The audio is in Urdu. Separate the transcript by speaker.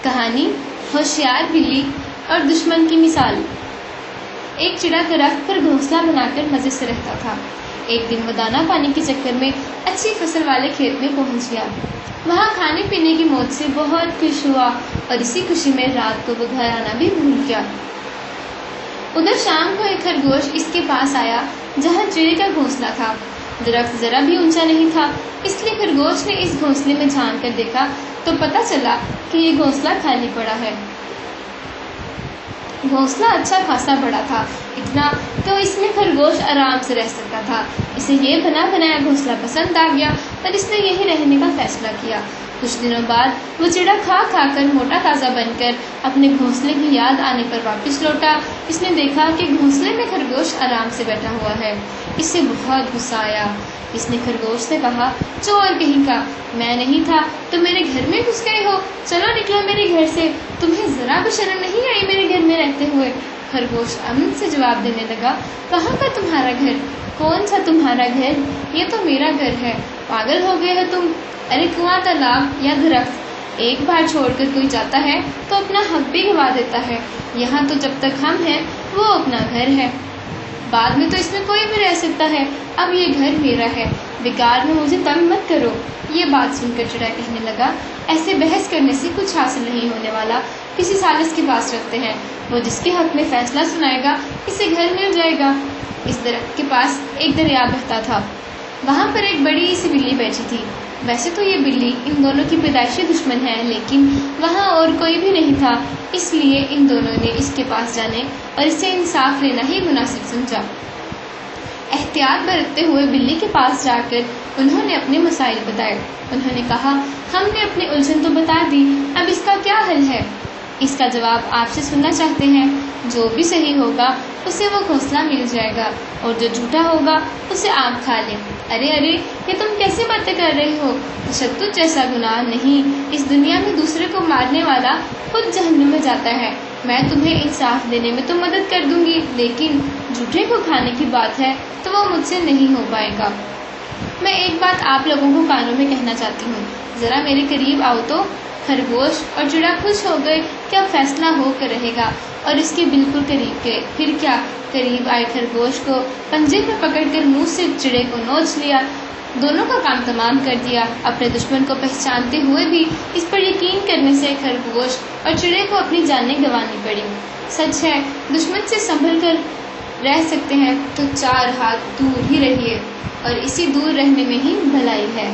Speaker 1: کہانی ہوشیار بلی اور دشمن کی مثال۔ ایک چڑا درخت پر گھونسلہ بنا کر مزے سے رہتا تھا۔ ایک دن وہ دانا پانی کے چکر میں اچھی فصل والے کھیت میں پہنچ گیا۔ وہاں کھانے پینے کی موج سے بہت خوش ہوا اور اسی خوشی میں رات کو وہ گھر آنا بھی بھول گیا۔ ادھر شام کو ایک خرگوش اس کے پاس آیا جہاں چڑے کا گھونسلہ تھا۔ درخت ذرا بھی اونچا نہیں تھا، اس لیے خرگوش نے اس گھونسلے میں جھانک کر دیکھا تو پتہ چلا کہ یہ گھونسلہ خالی پڑا ہے۔ گھونسلہ اچھا خاصا بڑا تھا، اتنا کہ اس میں خرگوش آرام سے رہ سکتا تھا۔ اسے یہ بنا بنایا گھونسلہ پسند آ گیا اور اس نے یہی رہنے کا فیصلہ کیا۔ کچھ دنوں بعد وہ چڑا کھا کھا کر موٹا تازہ بن کر اپنے گھونسلے کی یاد آنے پر واپس لوٹا۔ اس نے دیکھا کہ گھونسلے میں خرگوش آرام سے بیٹھا ہوا ہے۔ اس سے بہت غصہ آیا۔ اس نے خرگوش سے کہا، چور کہیں کا، میں نہیں تھا تو میرے گھر میں گھس گئے ہو، چلو نکلو میرے گھر سے، تمہیں ذرا بھی شرم نہیں آئی میرے گھر میں رہتے ہوئے؟ خرگوش امن سے جواب دینے لگا، کہاں کا تمہارا گھر؟ کون سا تمہارا گھر؟ یہ تو میرا گھر ہے، پاگل ہو گئے ہو تم؟ ارے کنواں، تالاب یا درخت، ایک بار چھوڑ کر کوئی جاتا ہے تو اپنا حق بھی گوا دیتا ہے۔ یہاں تو جب تک ہم ہیں وہ اپنا گھر ہے، بعد میں تو اس میں کوئی بھی رہ سکتا ہے۔ اب یہ گھر میرا ہے، بیکار میں مجھے تنگ مت کرو۔ یہ بات سن کر چڑا کہنے لگا، ایسے بحث کرنے سے کچھ حاصل نہیں ہونے والا، کسی ثالث کے پاس رکھتے ہیں، وہ جس کے حق میں فیصلہ سنائے گا اسے گھر مل جائے گا۔ اس درخت کے پاس ایک دریا بہتا تھا، وہاں پر ایک بڑی سی بلی بیٹھی تھی۔ ویسے تو یہ بلی ان دونوں کی پیدائشی دشمن ہے، لیکن وہاں اور کوئی بھی نہیں تھا، اس لیے ان دونوں نے اس کے پاس جانے اور اس سے انصاف لینا ہی مناسب سمجھا۔ احتیاط برتتے ہوئے بلی کے پاس جا کر انہوں نے اپنے مسائل بتائے۔ انہوں نے کہا، ہم نے اپنی الجھن تو بتا دی، اب اس کا کیا حل ہے؟ اس کا جواب آپ سے سننا چاہتے ہیں۔ جو بھی صحیح ہوگا اسے وہ گھونسلہ مل جائے گا اور جو جھوٹا ہوگا اسے آپ کھا لیں۔ ارے ارے، یہ تم کیسے باتیں کر رہے ہو؟ تشدد جیسا گناہ نہیں، اس دنیا میں دوسرے کو مارنے والا خود جہنم میں جاتا ہے۔ میں تمہیں انصاف دینے میں تو مدد کر دوں گی، لیکن جھوٹے کو کھانے کی بات ہے تو وہ مجھ سے نہیں ہو پائے گا۔ میں ایک بات آپ لوگوں کو کانوں میں کہنا چاہتی ہوں، ذرا میرے قریب آؤ تو۔ خرگوش اور چڑا خوش ہو گئے کہ اب فیصلہ ہو کر رہے گا اور اس کے بالکل قریب گئے۔ پھر کیا، قریب آئے خرگوش کو پنجے میں پکڑ کر منہ سے چڑے کو نوچ لیا، دونوں کا کام تمام کر دیا۔ اپنے دشمن کو پہچانتے ہوئے بھی اس پر یقین کرنے سے خرگوش اور چڑے کو اپنی جانیں گنوانی پڑی۔ سچ ہے، دشمن سے سنبھل کر رہ سکتے ہیں تو چار ہاتھ دور ہی رہیے، اور اسی دور رہنے میں ہی بھلائی ہے۔